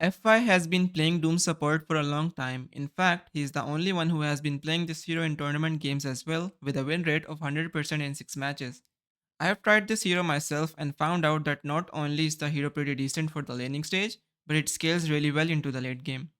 FY has been playing Doom support for a long time. In fact, he is the only one who has been playing this hero in tournament games as well, with a win rate of 100% in 6 matches. I have tried this hero myself and found out that not only is the hero pretty decent for the laning stage, but it scales really well into the late game.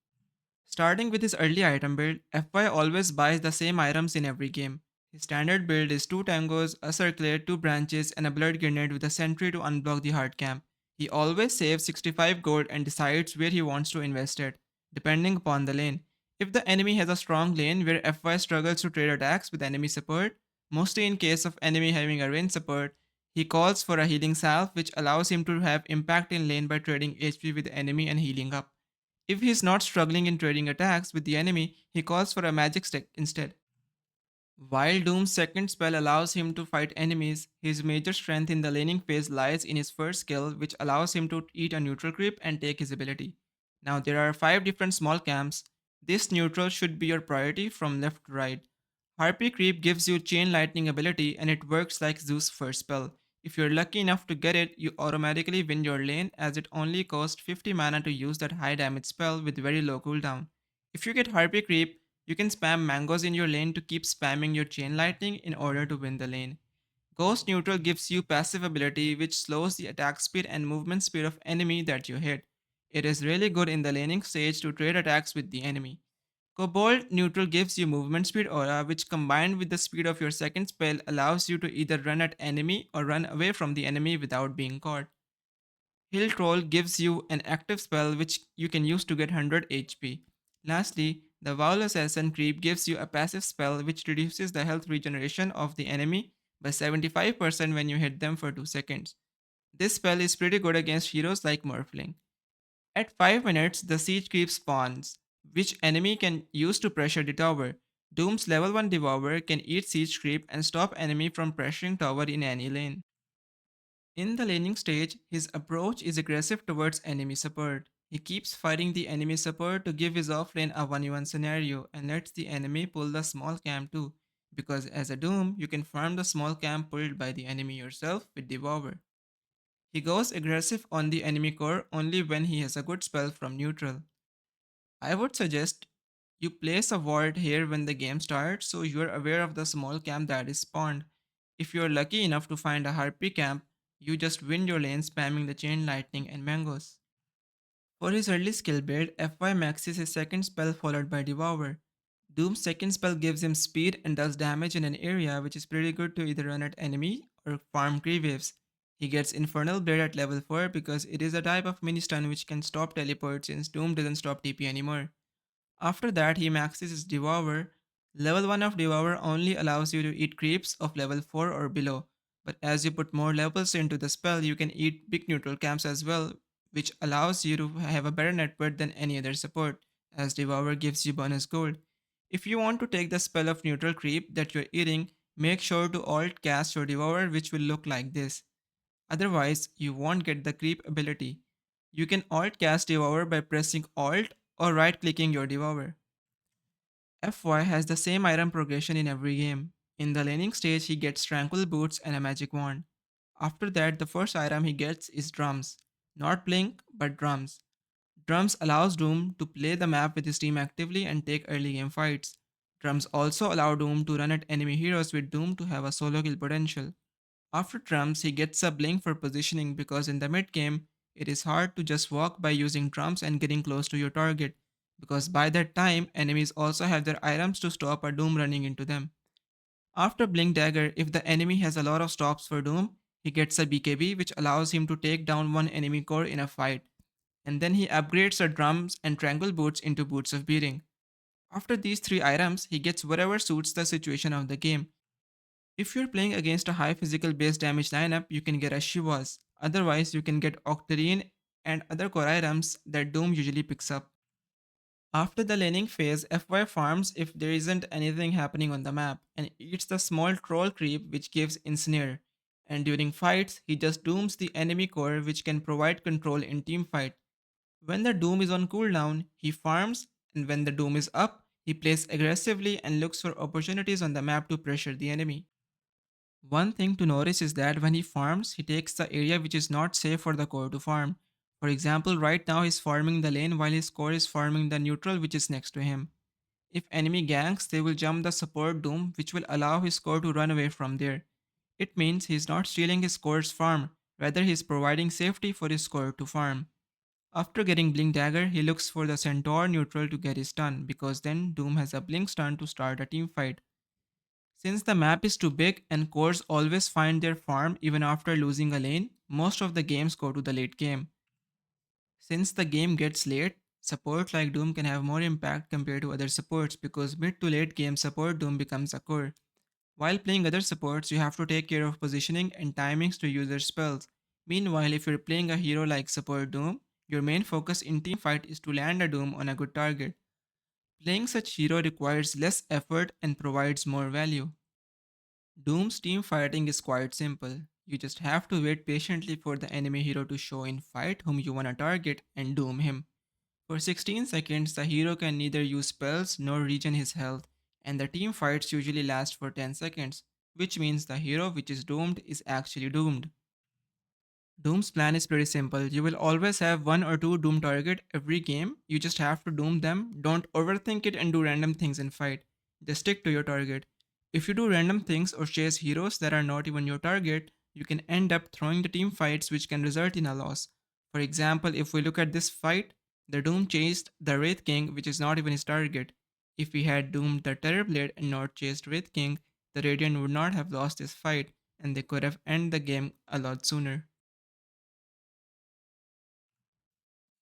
Starting with his early item build, FY always buys the same items in every game. His standard build is 2 tangos, a circlet, 2 branches, and a blood grenade with a sentry to unblock the hard camp. He always saves 65 gold and decides where he wants to invest it, depending upon the lane. If the enemy has a strong lane where FY struggles to trade attacks with enemy support, mostly in case of enemy having a range support, he calls for a healing salve which allows him to have impact in lane by trading HP with the enemy and healing up. If he is not struggling in trading attacks with the enemy, he calls for a magic stick instead. While Doom's second spell allows him to fight enemies, his major strength in the laning phase lies in his first skill, which allows him to eat a neutral creep and take his ability. Now, there are 5 different small camps. This neutral should be your priority from left to right. Harpy Creep gives you Chain Lightning ability and it works like Zeus' first spell. If you're lucky enough to get it, you automatically win your lane as it only costs 50 mana to use that high damage spell with very low cooldown. If you get Harpy Creep, you can spam mangoes in your lane to keep spamming your chain lightning in order to win the lane. Ghost Neutral gives you passive ability which slows the attack speed and movement speed of enemy that you hit. It is really good in the laning stage to trade attacks with the enemy. Cobalt Neutral gives you movement speed aura which combined with the speed of your second spell allows you to either run at enemy or run away from the enemy without being caught. Hill Troll gives you an active spell which you can use to get 100 HP. Lastly, the Vowl Assassin Creep gives you a passive spell which reduces the health regeneration of the enemy by 75% when you hit them for 2 seconds. This spell is pretty good against heroes like Morphling. At 5 minutes, the Siege Creep spawns, which enemy can use to pressure the tower. Doom's level 1 Devourer can eat Siege Creep and stop enemy from pressuring tower in any lane. In the laning stage, his approach is aggressive towards enemy support. He keeps fighting the enemy support to give his offlane a 1v1 scenario and lets the enemy pull the small camp too, because as a Doom, you can farm the small camp pulled by the enemy yourself with Devour. He goes aggressive on the enemy core only when he has a good spell from neutral. I would suggest you place a ward here when the game starts so you are aware of the small camp that is spawned. If you are lucky enough to find a harpy camp, you just win your lane spamming the chain lightning and mangoes. For his early skill build, FY maxes his second spell followed by Devour. Doom's second spell gives him speed and does damage in an area which is pretty good to either run at enemy or farm creep waves. He gets Infernal Blade at level 4 because it is a type of mini stun which can stop teleport since Doom doesn't stop TP anymore. After that, he maxes his Devour. Level 1 of Devour only allows you to eat creeps of level 4 or below, but as you put more levels into the spell, you can eat big neutral camps as well, which allows you to have a better net worth than any other support, as Devour gives you bonus gold. If you want to take the spell of neutral creep that you're eating, make sure to alt cast your Devour, which will look like this. Otherwise, you won't get the creep ability. You can alt cast Devour by pressing alt or right clicking your Devour. FY has the same item progression in every game. In the laning stage, he gets Tranquil Boots and a magic wand. After that, the first item he gets is drums. Not blink, but drums. Drums allows Doom to play the map with his team actively and take early game fights. Drums also allow Doom to run at enemy heroes with Doom to have a solo kill potential. After drums, he gets a blink for positioning because in the mid game, it is hard to just walk by using drums and getting close to your target, because by that time, enemies also have their items to stop a Doom running into them. After Blink Dagger, if the enemy has a lot of stops for Doom, he gets a BKB which allows him to take down one enemy core in a fight, and then he upgrades the drums and Tranquil Boots into Boots of Beating. After these three items, he gets whatever suits the situation of the game. If you're playing against a high physical base damage lineup, you can get a Shivas. Otherwise, you can get Octarine and other core items that Doom usually picks up. After the laning phase, FY farms if there isn't anything happening on the map and eats the small troll creep which gives Incineer. And during fights, he just dooms the enemy core which can provide control in teamfight. When the doom is on cooldown, he farms, and when the doom is up, he plays aggressively and looks for opportunities on the map to pressure the enemy. One thing to notice is that when he farms, he takes the area which is not safe for the core to farm. For example, right now he's farming the lane while his core is farming the neutral which is next to him. If enemy ganks, they will jump the support doom which will allow his core to run away from there. It means he's not stealing his core's farm, rather he's providing safety for his core to farm. After getting Blink Dagger, he looks for the Centaur neutral to get his stun, because then Doom has a Blink stun to start a team fight. Since the map is too big and cores always find their farm even after losing a lane, most of the games go to the late game. Since the game gets late, support like Doom can have more impact compared to other supports because mid to late game support Doom becomes a core. While playing other supports, you have to take care of positioning and timings to use their spells. Meanwhile, if you're playing a hero like Support Doom, your main focus in team fight is to land a Doom on a good target. Playing such hero requires less effort and provides more value. Doom's team fighting is quite simple. You just have to wait patiently for the enemy hero to show in fight whom you wanna target and doom him. For 16 seconds, the hero can neither use spells nor regen his health, and the team fights usually last for 10 seconds, which means the hero which is doomed is actually doomed. Doom's plan is pretty simple. You will always have one or two Doom target every game. You just have to doom them. Don't overthink it and do random things in fight. Just stick to your target. If you do random things or chase heroes that are not even your target, you can end up throwing the team fights which can result in a loss. For example, if we look at this fight, the Doom chased the Wraith King which is not even his target. If he had doomed the Terrorblade and not chased Wraith King, the Radiant would not have lost this fight and they could have ended the game a lot sooner.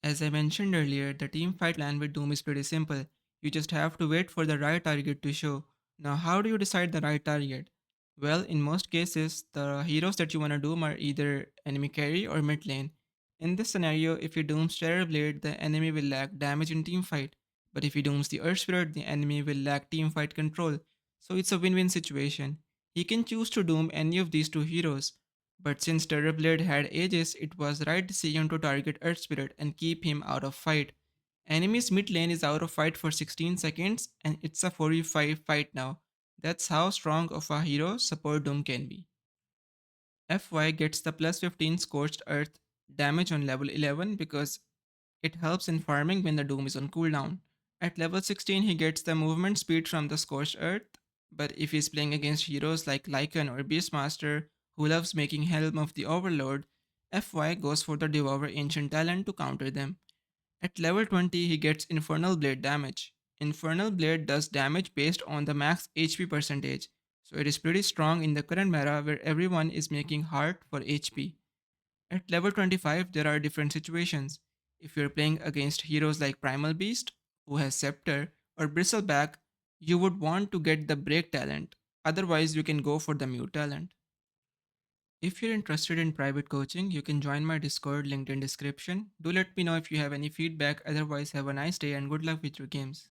As I mentioned earlier, the team fight plan with Doom is pretty simple. You just have to wait for the right target to show. Now, how do you decide the right target? Well, in most cases, the heroes that you want to doom are either enemy carry or mid lane. In this scenario, if you dooms Terror Blade, the enemy will lack damage in team fight. But if he dooms the Earth Spirit, the enemy will lack team fight control. So it's a win-win situation. He can choose to doom any of these two heroes. But since Terrorblade had Aegis, it was right decision to target Earth Spirit and keep him out of fight. Enemy's mid lane is out of fight for 16 seconds and it's a 4v5 fight now. That's how strong of a hero Support Doom can be. FY gets the plus 15 Scorched Earth damage on level 11 because it helps in farming when the Doom is on cooldown. At level 16, he gets the movement speed from the Scorched Earth, but if he's playing against heroes like Lycan or Beastmaster, who loves making Helm of the Overlord, FY goes for the Devour Ancient talent to counter them. At level 20, he gets Infernal Blade damage. Infernal Blade does damage based on the max HP percentage, so it is pretty strong in the current meta where everyone is making heart for HP. At level 25, there are different situations. If you're playing against heroes like Primal Beast, who has Scepter, or Bristleback, you would want to get the Break talent. Otherwise, you can go for the Mute talent. If you're interested in private coaching, you can join my Discord linked in description. Do let me know if you have any feedback. Otherwise, have a nice day and good luck with your games.